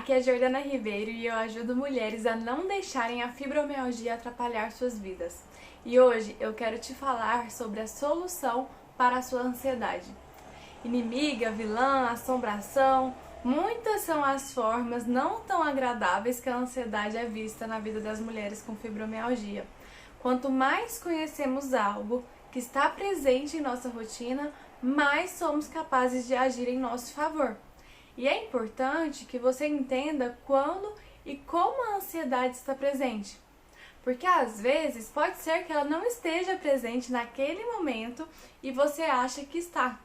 Aqui é Jordana Ribeiro e eu ajudo mulheres a não deixarem a fibromialgia atrapalhar suas vidas. E hoje eu quero te falar sobre a solução para a sua ansiedade. Inimiga, vilã, assombração, muitas são as formas não tão agradáveis que a ansiedade é vista na vida das mulheres com fibromialgia. Quanto mais conhecemos algo que está presente em nossa rotina, mais somos capazes de agir em nosso favor. E é importante que você entenda quando e como a ansiedade está presente. Porque às vezes pode ser que ela não esteja presente naquele momento e você acha que está.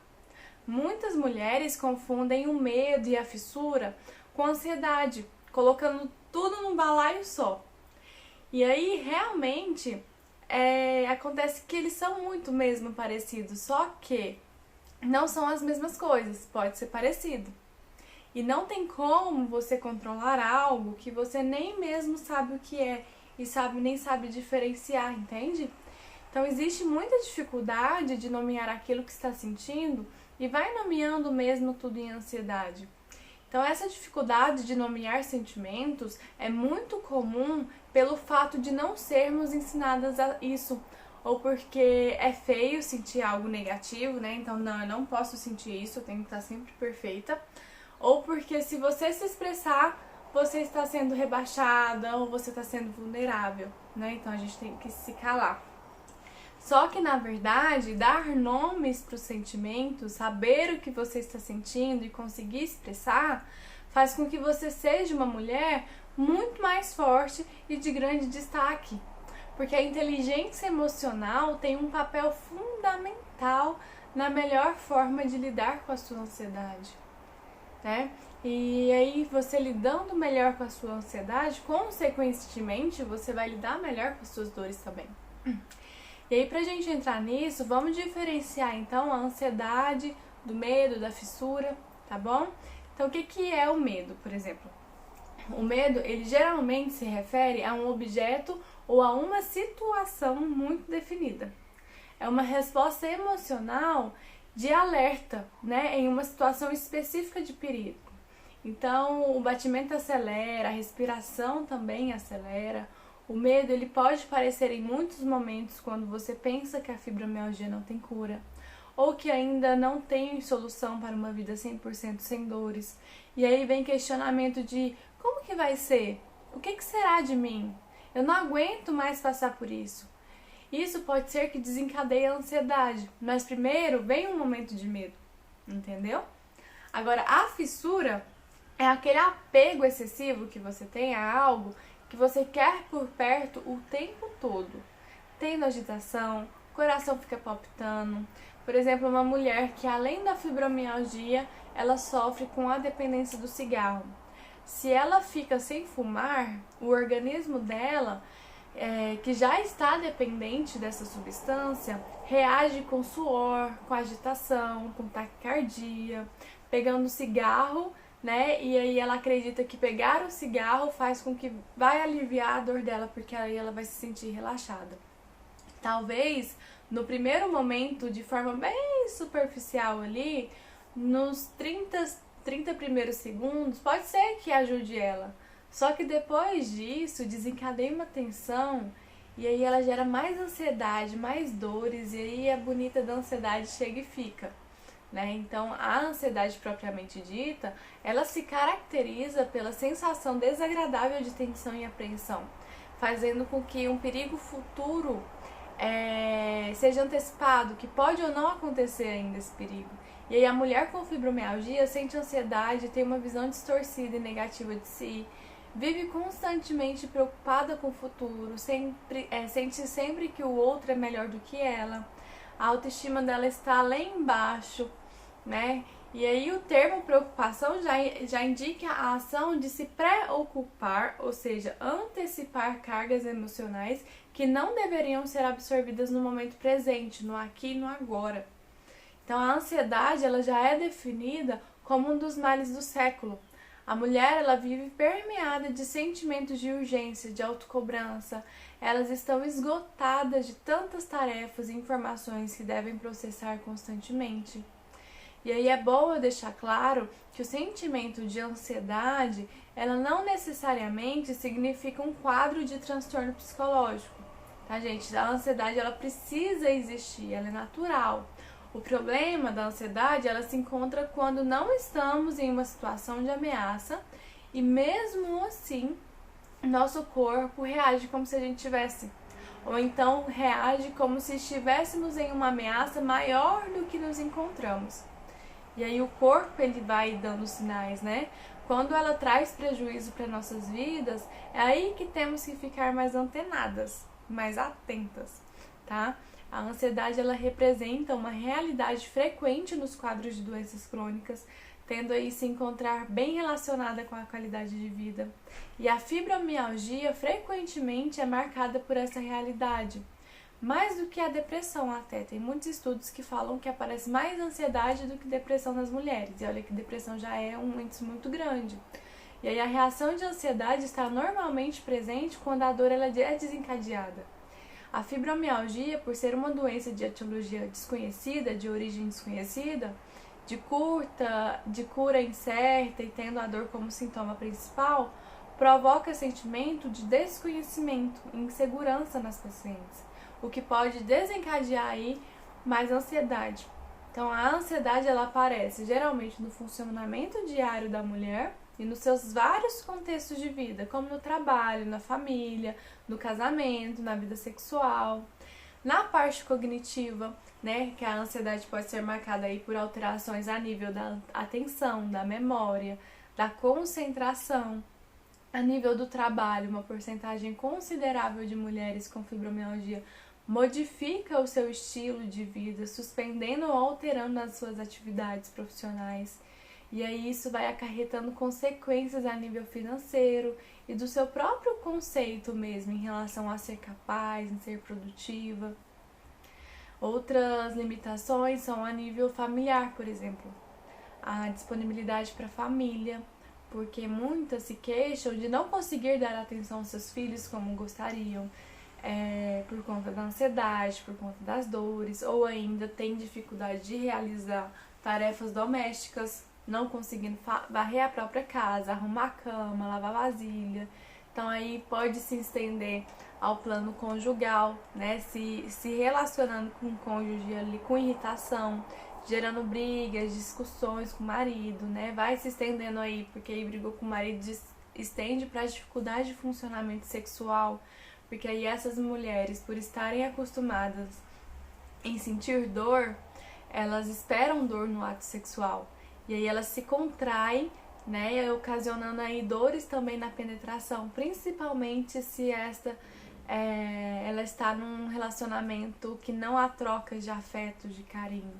Muitas mulheres confundem o medo e a fissura com a ansiedade, colocando tudo num balaio só. E aí realmente acontece que eles são muito mesmo parecidos, só que não são as mesmas coisas, pode ser parecido. E não tem como você controlar algo que você nem mesmo sabe o que é e nem sabe diferenciar, entende? Então existe muita dificuldade de nomear aquilo que está sentindo e vai nomeando mesmo tudo em ansiedade. Então essa dificuldade de nomear sentimentos é muito comum pelo fato de não sermos ensinadas a isso, ou porque é feio sentir algo negativo, né? Então não, eu não posso sentir isso, eu tenho que estar sempre perfeita. Ou porque se você se expressar, você está sendo rebaixada ou você está sendo vulnerável, né? Então a gente tem que se calar. Só que na verdade, dar nomes para os sentimentos, saber o que você está sentindo e conseguir expressar, faz com que você seja uma mulher muito mais forte e de grande destaque. Porque a inteligência emocional tem um papel fundamental na melhor forma de lidar com a sua ansiedade. Né? E aí você lidando melhor com a sua ansiedade, consequentemente você vai lidar melhor com as suas dores também. E aí pra gente entrar nisso, vamos diferenciar então a ansiedade do medo, da fissura, tá bom? Então o que é o medo, por exemplo? O medo, ele geralmente se refere a um objeto ou a uma situação muito definida. É uma resposta emocional de alerta, né, em uma situação específica de perigo. Então, o batimento acelera, a respiração também acelera. O medo, ele pode aparecer em muitos momentos quando você pensa que a fibromialgia não tem cura, ou que ainda não tem solução para uma vida 100% sem dores. E aí vem questionamento de como que vai ser? O que será de mim? Eu não aguento mais passar por isso. Isso pode ser que desencadeie a ansiedade, mas primeiro vem um momento de medo, entendeu? Agora, a fissura é aquele apego excessivo que você tem a algo que você quer por perto o tempo todo. Tendo agitação, o coração fica palpitando. Por exemplo, uma mulher que além da fibromialgia, ela sofre com a dependência do cigarro. Se ela fica sem fumar, o organismo dela que já está dependente dessa substância, reage com suor, com agitação, com taquicardia, pegando o cigarro, né? E aí ela acredita que pegar o cigarro faz com que vai aliviar a dor dela, porque aí ela vai se sentir relaxada. Talvez, no primeiro momento, de forma bem superficial ali, nos 30 primeiros segundos, pode ser que ajude ela. Só que depois disso, desencadeia uma tensão e aí ela gera mais ansiedade, mais dores e aí a bonita da ansiedade chega e fica, né? Então, a ansiedade propriamente dita, ela se caracteriza pela sensação desagradável de tensão e apreensão, fazendo com que um perigo futuro seja antecipado, que pode ou não acontecer ainda esse perigo. E aí a mulher com fibromialgia sente ansiedade, tem uma visão distorcida e negativa de si, vive constantemente preocupada com o futuro, sente sempre que o outro é melhor do que ela, a autoestima dela está lá embaixo, né? E aí o termo preocupação já indica a ação de se preocupar, ou seja, antecipar cargas emocionais que não deveriam ser absorvidas no momento presente, no aqui e no agora. Então a ansiedade ela já é definida como um dos males do século. A mulher, ela vive permeada de sentimentos de urgência, de autocobrança. Elas estão esgotadas de tantas tarefas e informações que devem processar constantemente. E aí é bom eu deixar claro que o sentimento de ansiedade, ela não necessariamente significa um quadro de transtorno psicológico, tá, gente? A ansiedade, ela precisa existir, ela é natural. O problema da ansiedade, ela se encontra quando não estamos em uma situação de ameaça e mesmo assim, nosso corpo reage como se a gente tivesse. Ou então reage como se estivéssemos em uma ameaça maior do que nos encontramos. E aí o corpo, ele vai dando sinais, né? Quando ela traz prejuízo para nossas vidas, é aí que temos que ficar mais antenadas, mais atentas, tá? A ansiedade, ela representa uma realidade frequente nos quadros de doenças crônicas, tendo aí se encontrar bem relacionada com a qualidade de vida. E a fibromialgia frequentemente é marcada por essa realidade, mais do que a depressão até. Tem muitos estudos que falam que aparece mais ansiedade do que depressão nas mulheres. E olha que depressão já é um índice muito grande. E aí a reação de ansiedade está normalmente presente quando a dor ela é desencadeada. A fibromialgia, por ser uma doença de etiologia desconhecida, de origem desconhecida, de cura incerta e tendo a dor como sintoma principal, provoca sentimento de desconhecimento e insegurança nas pacientes, o que pode desencadear aí mais ansiedade. Então a ansiedade, ela aparece geralmente no funcionamento diário da mulher e nos seus vários contextos de vida, como no trabalho, na família, no casamento, na vida sexual. Na parte cognitiva, né, que a ansiedade pode ser marcada aí por alterações a nível da atenção, da memória, da concentração. A nível do trabalho, uma porcentagem considerável de mulheres com fibromialgia modifica o seu estilo de vida, suspendendo ou alterando as suas atividades profissionais. E aí isso vai acarretando consequências a nível financeiro e do seu próprio conceito mesmo em relação a ser capaz, em ser produtiva. Outras limitações são a nível familiar, por exemplo. A disponibilidade para a família, porque muitas se queixam de não conseguir dar atenção aos seus filhos como gostariam, por conta da ansiedade, por conta das dores, ou ainda tem dificuldade de realizar tarefas domésticas, não conseguindo varrer a própria casa, arrumar a cama, lavar vasilha. Então aí pode se estender ao plano conjugal, né? Se relacionando com o cônjuge ali com irritação, gerando brigas, discussões com o marido, né? Vai se estendendo aí, porque aí brigou com o marido, estende para a dificuldade de funcionamento sexual, porque aí essas mulheres, por estarem acostumadas em sentir dor, elas esperam dor no ato sexual. E aí elas se contraem, né, ocasionando aí dores também na penetração, principalmente se ela está num relacionamento que não há troca de afeto, de carinho.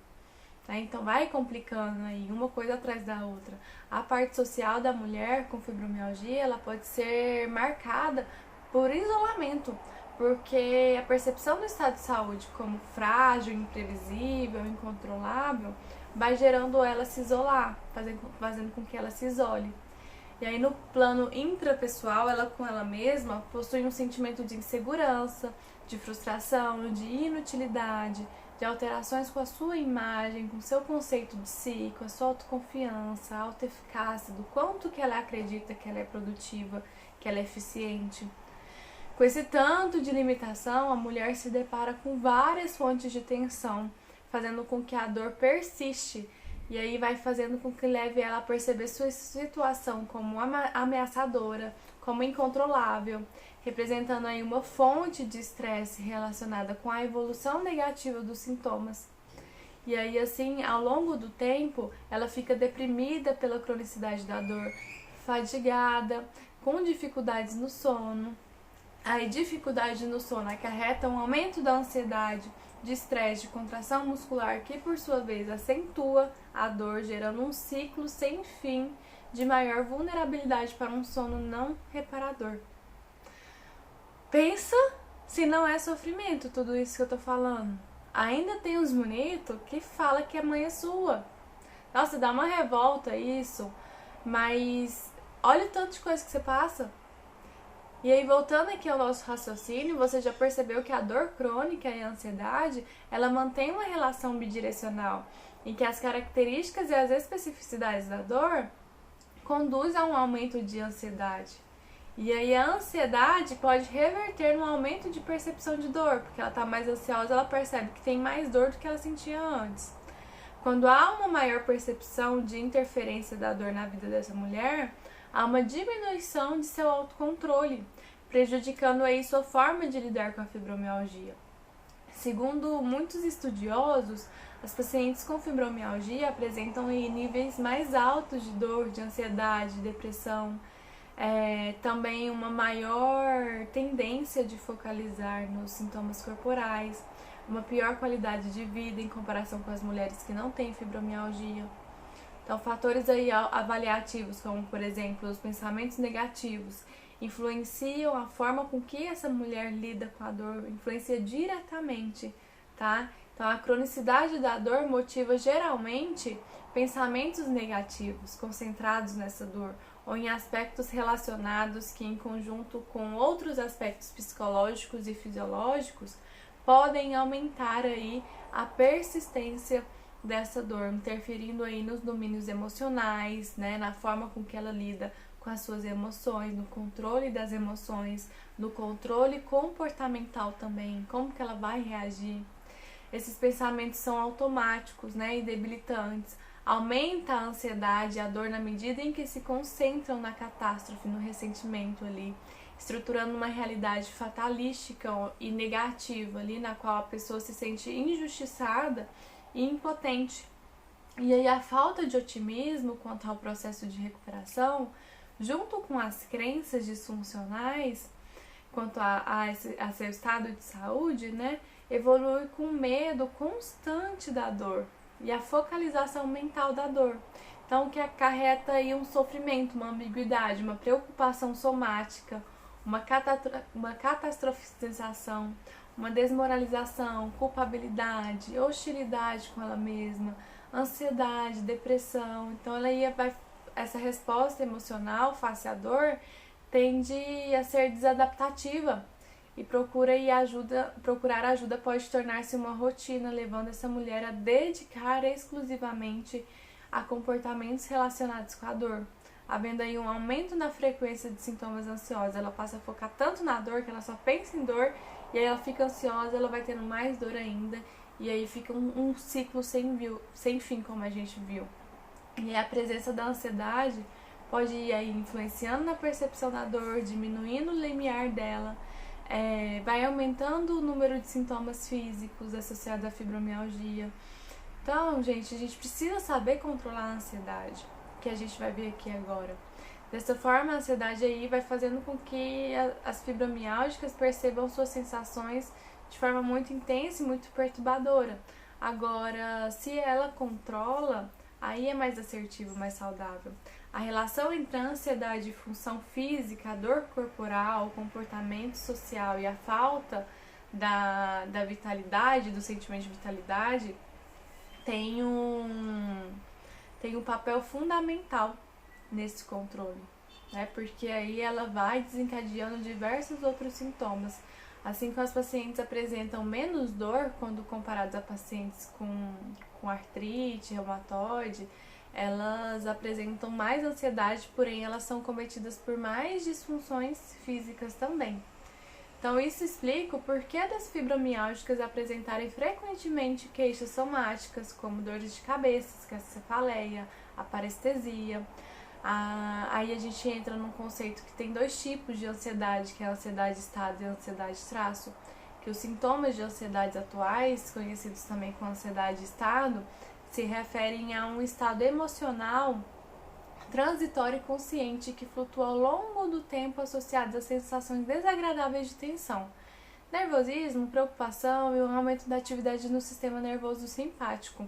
Tá? Então vai complicando aí, uma coisa atrás da outra. A parte social da mulher com fibromialgia, ela pode ser marcada por isolamento, porque a percepção do estado de saúde como frágil, imprevisível, incontrolável, vai gerando ela se isolar, fazendo com que ela se isole. E aí no plano intrapessoal, ela com ela mesma possui um sentimento de insegurança, de frustração, de inutilidade, de alterações com a sua imagem, com o seu conceito de si, com a sua autoconfiança, a autoeficácia, do quanto que ela acredita que ela é produtiva, que ela é eficiente. Com esse tanto de limitação, a mulher se depara com várias fontes de tensão, fazendo com que a dor persiste, e aí vai fazendo com que leve ela a perceber sua situação como ameaçadora, como incontrolável, representando aí uma fonte de estresse relacionada com a evolução negativa dos sintomas. E aí assim, ao longo do tempo, ela fica deprimida pela cronicidade da dor, fadigada, com dificuldades no sono. A dificuldade no sono acarreta um aumento da ansiedade, de estresse, de contração muscular, que por sua vez acentua a dor, gerando um ciclo sem fim de maior vulnerabilidade para um sono não reparador. Pensa se não é sofrimento tudo isso que eu tô falando. Ainda tem uns bonitos que fala que a mãe é sua. Nossa, dá uma revolta isso, mas olha o tanto de coisa que você passa. E aí, voltando aqui ao nosso raciocínio, você já percebeu que a dor crônica e a ansiedade, ela mantém uma relação bidirecional, em que as características e as especificidades da dor conduzem a um aumento de ansiedade. E aí a ansiedade pode reverter num aumento de percepção de dor, porque ela está mais ansiosa, ela percebe que tem mais dor do que ela sentia antes. Quando há uma maior percepção de interferência da dor na vida dessa mulher, há uma diminuição de seu autocontrole, prejudicando aí sua forma de lidar com a fibromialgia. Segundo muitos estudiosos, as pacientes com fibromialgia apresentam aí níveis mais altos de dor, de ansiedade, de depressão, também uma maior tendência de focalizar nos sintomas corporais, uma pior qualidade de vida em comparação com as mulheres que não têm fibromialgia. Então, fatores aí avaliativos, como por exemplo, os pensamentos negativos, influenciam a forma com que essa mulher lida com a dor, influencia diretamente, tá? Então, a cronicidade da dor motiva geralmente pensamentos negativos concentrados nessa dor, ou em aspectos relacionados que, em conjunto com outros aspectos psicológicos e fisiológicos, podem aumentar aí a persistência dessa dor, interferindo aí nos domínios emocionais, né, na forma com que ela lida com as suas emoções, no controle das emoções, no controle comportamental também, como que ela vai reagir. Esses pensamentos são automáticos, né, e debilitantes. Aumenta a ansiedade e a dor na medida em que se concentram na catástrofe, no ressentimento ali, estruturando uma realidade fatalística e negativa ali, na qual a pessoa se sente injustiçada e impotente. E aí a falta de otimismo quanto ao processo de recuperação, junto com as crenças disfuncionais quanto a seu estado de saúde, né, evolui com medo constante da dor e a focalização mental da dor. Então, que acarreta aí um sofrimento, uma ambiguidade, uma preocupação somática, uma catastrofização, uma desmoralização, culpabilidade, hostilidade com ela mesma, ansiedade, depressão. Então, essa resposta emocional face à dor tende a ser desadaptativa e procurar ajuda pode tornar-se uma rotina, levando essa mulher a dedicar exclusivamente a comportamentos relacionados com a dor, havendo aí um aumento na frequência de sintomas ansiosos. Ela passa a focar tanto na dor que ela só pensa em dor, e aí ela fica ansiosa, ela vai tendo mais dor ainda, e aí fica um ciclo sem fim, como a gente viu. E a presença da ansiedade pode ir aí influenciando na percepção da dor, diminuindo o limiar dela, vai aumentando o número de sintomas físicos associados à fibromialgia. Então, gente, a gente precisa saber controlar a ansiedade, que a gente vai ver aqui agora. Dessa forma, a ansiedade aí vai fazendo com que as fibromialgicas percebam suas sensações de forma muito intensa e muito perturbadora. Agora, se ela controla, aí é mais assertivo, mais saudável. A relação entre a ansiedade e função física, a dor corporal, o comportamento social e a falta da vitalidade, do sentimento de vitalidade, tem um papel fundamental nesse controle, né? Porque aí ela vai desencadeando diversos outros sintomas. Assim como as pacientes apresentam menos dor quando comparadas a pacientes com artrite, reumatoide, elas apresentam mais ansiedade, porém elas são cometidas por mais disfunções físicas também. Então isso explica o porquê das fibromialgicas apresentarem frequentemente queixas somáticas, como dores de cabeça, a cefaleia, a parestesia. Aí a gente entra num conceito que tem dois tipos de ansiedade, que é a ansiedade estado e a ansiedade traço, que os sintomas de ansiedade atuais, conhecidos também como ansiedade estado, se referem a um estado emocional transitório e consciente que flutua ao longo do tempo associado a sensações desagradáveis de tensão, nervosismo, preocupação e um aumento da atividade no sistema nervoso simpático.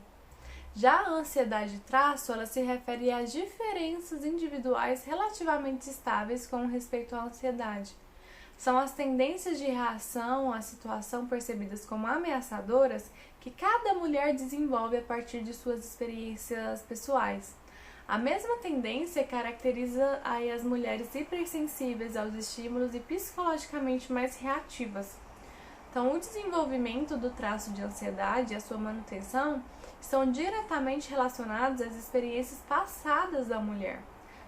Já a ansiedade traço, ela se refere às diferenças individuais relativamente estáveis com respeito à ansiedade. São as tendências de reação à situação percebidas como ameaçadoras que cada mulher desenvolve a partir de suas experiências pessoais. A mesma tendência caracteriza aí as mulheres hipersensíveis aos estímulos e psicologicamente mais reativas. Então, o desenvolvimento do traço de ansiedade e a sua manutenção estão diretamente relacionados às experiências passadas da mulher.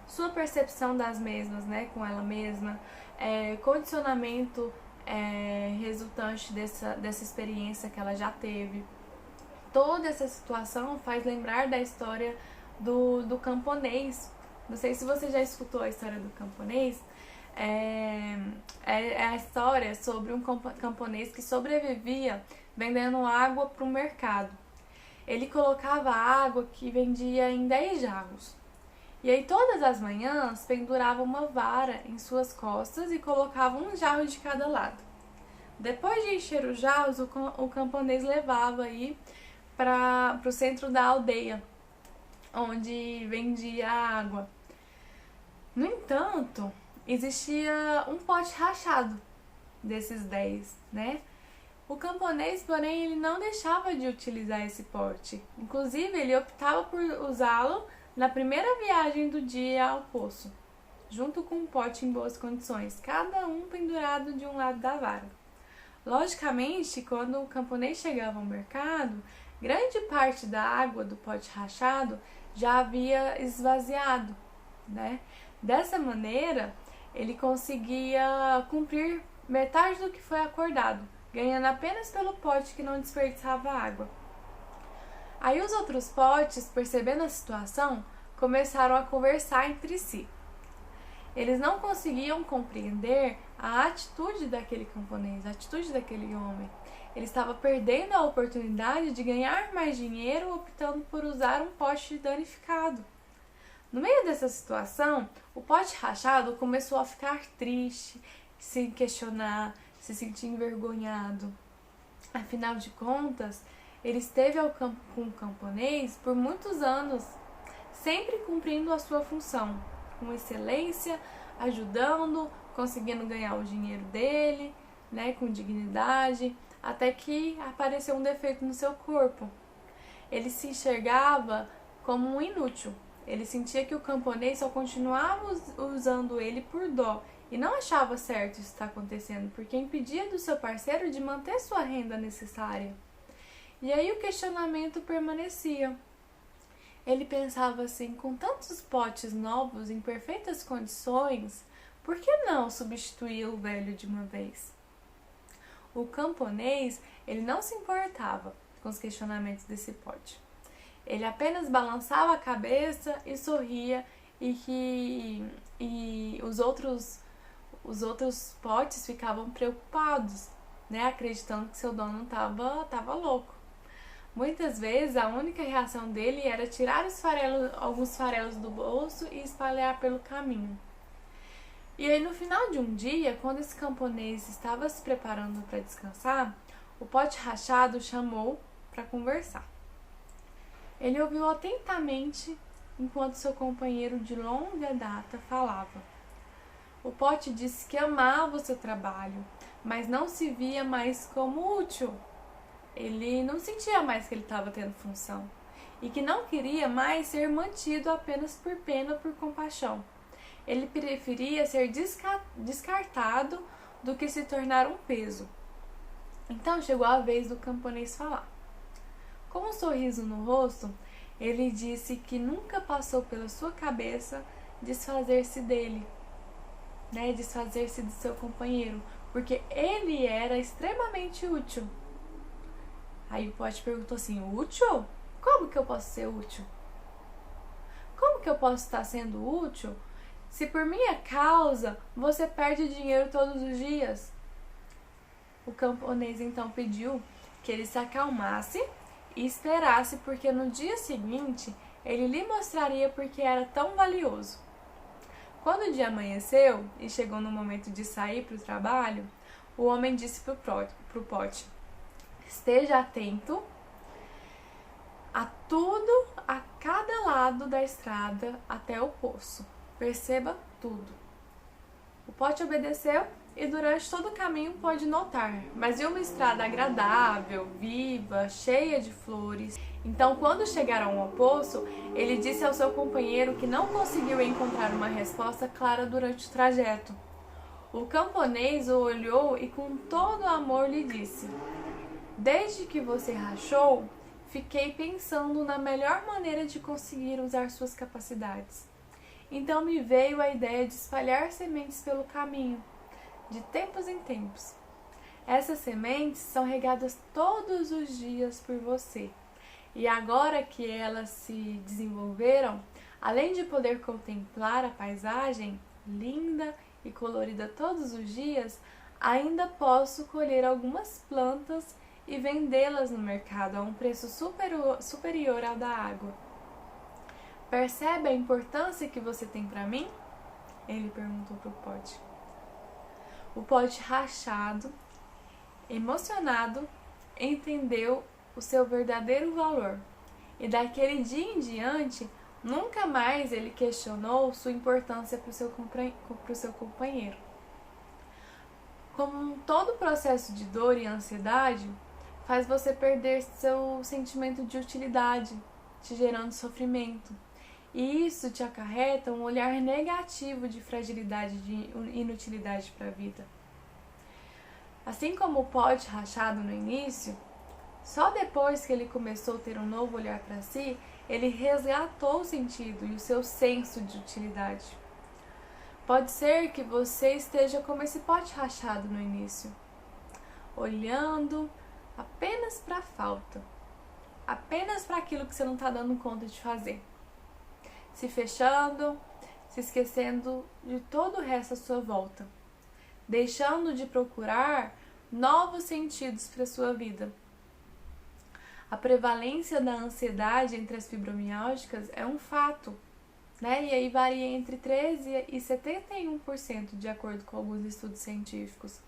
Sua percepção das mesmas, com ela mesma, condicionamento resultante dessa experiência que ela já teve. Toda essa situação faz lembrar da história do camponês. Não sei se você já escutou a história do camponês. É a história sobre um camponês que sobrevivia vendendo água para o mercado. Ele colocava água que vendia em 10 jarros. E aí todas as manhãs pendurava uma vara em suas costas e colocava um jarro de cada lado. Depois de encher os jarros, o camponês levava aí para o centro da aldeia, onde vendia água. No entanto, existia um pote rachado desses 10, O camponês, porém, ele não deixava de utilizar esse pote. Inclusive, ele optava por usá-lo na primeira viagem do dia ao poço, junto com um pote em boas condições, cada um pendurado de um lado da vara. Logicamente, quando o camponês chegava ao mercado, grande parte da água do pote rachado já havia esvaziado, Dessa maneira, ele conseguia cumprir metade do que foi acordado, ganhando apenas pelo pote que não desperdiçava água. Aí os outros potes, percebendo a situação, começaram a conversar entre si. Eles não conseguiam compreender a atitude daquele camponês, a atitude daquele homem. Ele estava perdendo a oportunidade de ganhar mais dinheiro optando por usar um pote danificado. No meio dessa situação, o pote rachado começou a ficar triste, se questionar, se sentir envergonhado. Afinal de contas, ele esteve com o camponês por muitos anos, sempre cumprindo a sua função, com excelência, ajudando, conseguindo ganhar o dinheiro dele, com dignidade, até que apareceu um defeito no seu corpo. Ele se enxergava como um inútil. Ele sentia que o camponês só continuava usando ele por dó e não achava certo isso estar acontecendo, porque impedia do seu parceiro de manter sua renda necessária. E aí o questionamento permanecia. Ele pensava assim, com tantos potes novos em perfeitas condições, por que não substituir o velho de uma vez? O camponês, ele não se importava com os questionamentos desse pote. Ele apenas balançava a cabeça e sorria e os outros potes ficavam preocupados, acreditando que seu dono estava louco. Muitas vezes a única reação dele era tirar alguns farelos do bolso e espalhar pelo caminho. E aí no final de um dia, quando esse camponês estava se preparando para descansar, o pote rachado chamou para conversar. Ele ouviu atentamente enquanto seu companheiro de longa data falava. O pote disse que amava o seu trabalho, mas não se via mais como útil. Ele não sentia mais que ele estava tendo função e que não queria mais ser mantido apenas por pena ou por compaixão. Ele preferia ser descartado do que se tornar um peso. Então chegou a vez do camponês falar. Com um sorriso no rosto, ele disse que nunca passou pela sua cabeça desfazer-se dele, desfazer-se do seu companheiro, porque ele era extremamente útil. Aí o pote perguntou assim, útil? Como que eu posso ser útil? Como que eu posso estar sendo útil se por minha causa você perde dinheiro todos os dias? O camponês então pediu que ele se acalmasse e esperasse, porque no dia seguinte ele lhe mostraria por que era tão valioso. Quando o dia amanheceu e chegou no momento de sair para o trabalho, o homem disse para o pote, esteja atento a tudo a cada lado da estrada até o poço. Perceba tudo. O pote obedeceu e durante todo o caminho pode notar, mas viu uma estrada agradável, viva, cheia de flores. Então, quando chegaram ao poço, ele disse ao seu companheiro que não conseguiu encontrar uma resposta clara durante o trajeto. O camponês o olhou e com todo amor lhe disse: "Desde que você rachou, fiquei pensando na melhor maneira de conseguir usar suas capacidades. Então me veio a ideia de espalhar sementes pelo caminho, de tempos em tempos. Essas sementes são regadas todos os dias por você. E agora que elas se desenvolveram, além de poder contemplar a paisagem linda e colorida todos os dias, ainda posso colher algumas plantas e vendê-las no mercado a um preço superior ao da água. Percebe a importância que você tem para mim?" Ele perguntou para o pote. O pote rachado, emocionado, entendeu o seu verdadeiro valor. E daquele dia em diante, nunca mais ele questionou sua importância para o seu companheiro. Como todo processo de dor e ansiedade, faz você perder seu sentimento de utilidade, te gerando sofrimento. E isso te acarreta um olhar negativo de fragilidade, de inutilidade para a vida. Assim como o pote rachado no início, só depois que ele começou a ter um novo olhar para si, ele resgatou o sentido e o seu senso de utilidade. Pode ser que você esteja como esse pote rachado no início, olhando apenas para a falta, apenas para aquilo que você não está dando conta de fazer, se fechando, se esquecendo de todo o resto à sua volta, deixando de procurar novos sentidos para a sua vida. A prevalência da ansiedade entre as fibromialgicas é um fato, né? E aí varia entre 13% e 71%, de acordo com alguns estudos científicos.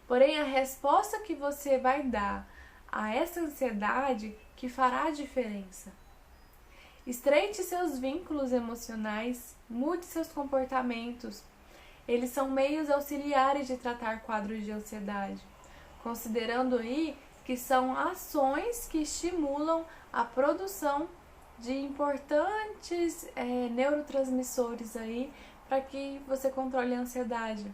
Porém, a resposta que você vai dar a essa ansiedade que fará a diferença. Estreite seus vínculos emocionais, mude seus comportamentos. Eles são meios auxiliares de tratar quadros de ansiedade, considerando aí que são ações que estimulam a produção de importantes neurotransmissores aí para que você controle a ansiedade.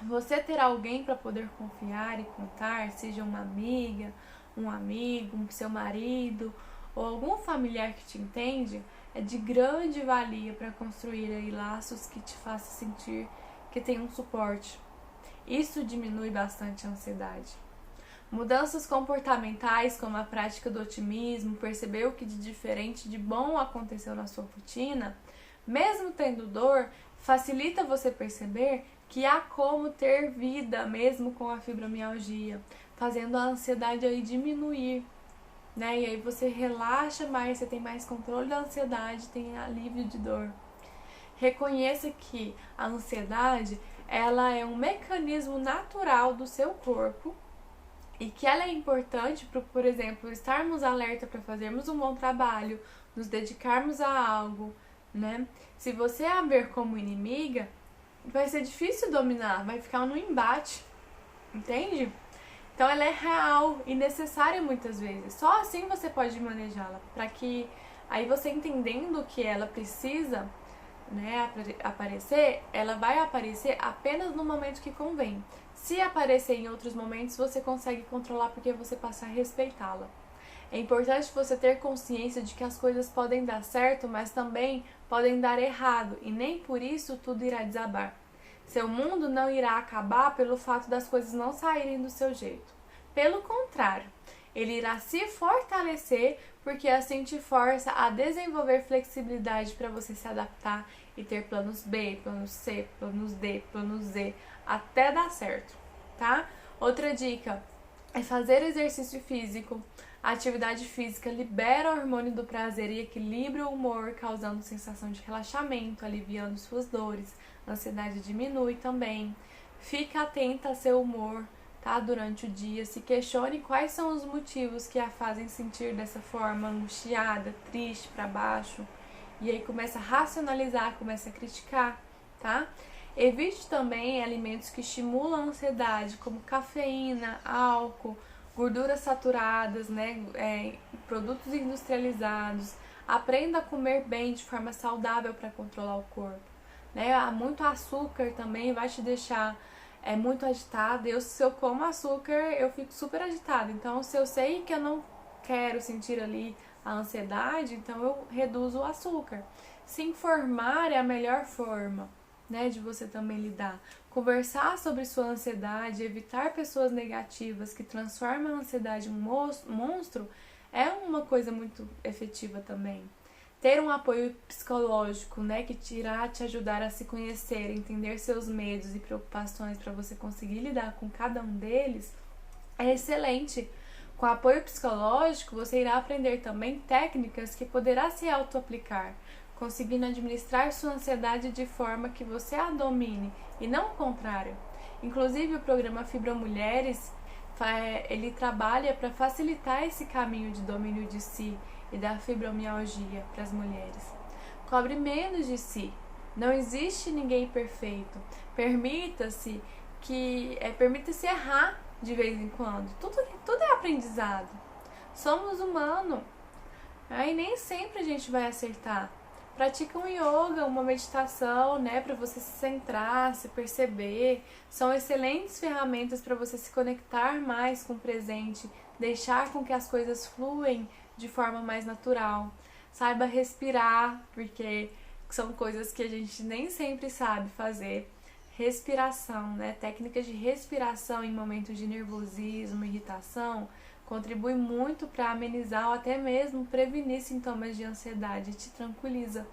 Você ter alguém para poder confiar e contar, seja uma amiga, um amigo, seu marido ou algum familiar que te entende, é de grande valia para construir aí laços que te façam sentir que tem um suporte. Isso diminui bastante a ansiedade. Mudanças comportamentais, como a prática do otimismo, perceber o que de diferente de bom aconteceu na sua rotina, mesmo tendo dor, facilita você perceber que há como ter vida mesmo com a fibromialgia, fazendo a ansiedade aí diminuir, né? E aí você relaxa mais, você tem mais controle da ansiedade, tem alívio de dor. Reconheça que a ansiedade, ela é um mecanismo natural do seu corpo e que ela é importante para, por exemplo, estarmos alerta para fazermos um bom trabalho, nos dedicarmos a algo, né? Se você a ver como inimiga, vai ser difícil dominar, vai ficar no embate, entende? Então ela é real e necessária muitas vezes. Só assim você pode manejá-la, para que aí você entendendo que ela precisa, né, aparecer, ela vai aparecer apenas no momento que convém. Se aparecer em outros momentos, você consegue controlar porque você passa a respeitá-la. É importante você ter consciência de que as coisas podem dar certo, mas também podem dar errado, e nem por isso tudo irá desabar. Seu mundo não irá acabar pelo fato das coisas não saírem do seu jeito. Pelo contrário, ele irá se fortalecer porque assim te força a desenvolver flexibilidade para você se adaptar e ter planos B, planos C, planos D, planos Z, até dar certo, tá? Outra dica é fazer exercício físico. A atividade física libera o hormônio do prazer e equilibra o humor, causando sensação de relaxamento, aliviando suas dores. A ansiedade diminui também. Fica atenta a seu humor, tá? Durante o dia. Se questione quais são os motivos que a fazem sentir dessa forma, angustiada, triste, para baixo. E aí começa a racionalizar, começa a criticar, tá? Evite também alimentos que estimulam a ansiedade, como cafeína, álcool, gorduras saturadas, né, produtos industrializados. Aprenda a comer bem de forma saudável para controlar o corpo. Né? Muito açúcar também vai te deixar muito agitada. Se eu como açúcar, eu fico super agitada. Então, se eu sei que eu não quero sentir ali a ansiedade, então eu reduzo o açúcar. Se informar é a melhor forma, né, de você também lidar. Conversar sobre sua ansiedade, evitar pessoas negativas que transformam a ansiedade em um monstro é uma coisa muito efetiva também. Ter um apoio psicológico, né, que irá te ajudar a se conhecer, entender seus medos e preocupações para você conseguir lidar com cada um deles, é excelente. Com apoio psicológico, você irá aprender também técnicas que poderá se auto-aplicar, conseguindo administrar sua ansiedade de forma que você a domine e não o contrário. Inclusive, o programa Fibra Mulheres, ele trabalha para facilitar esse caminho de domínio de si e da fibromialgia para as mulheres. Cobre menos de si. Não existe ninguém perfeito. Permita-se errar de vez em quando. Tudo é aprendizado. Somos humanos. E nem sempre a gente vai acertar. Pratica um yoga, uma meditação, né, para você se centrar, se perceber. São excelentes ferramentas para você se conectar mais com o presente, deixar com que as coisas fluem de forma mais natural. Saiba respirar, porque são coisas que a gente nem sempre sabe fazer. Respiração, né? Técnicas de respiração em momentos de nervosismo, irritação, contribui muito para amenizar ou até mesmo prevenir sintomas de ansiedade e te tranquiliza.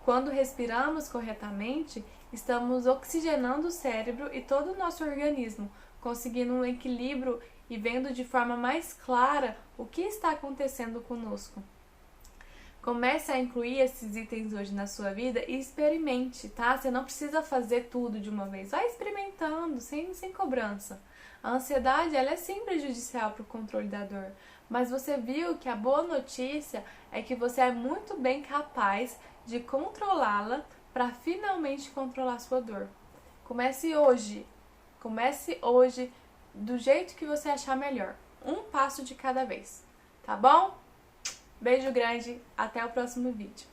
Quando respiramos corretamente, estamos oxigenando o cérebro e todo o nosso organismo, conseguindo um equilíbrio e vendo de forma mais clara o que está acontecendo conosco. Comece a incluir esses itens hoje na sua vida e experimente, tá? Você não precisa fazer tudo de uma vez. Vai experimentando, sem cobrança. A ansiedade, ela é sim prejudicial para o controle da dor. Mas você viu que a boa notícia é que você é muito bem capaz de controlá-la para finalmente controlar sua dor. Comece hoje. Comece hoje do jeito que você achar melhor. Um passo de cada vez. Tá bom? Beijo grande, até o próximo vídeo.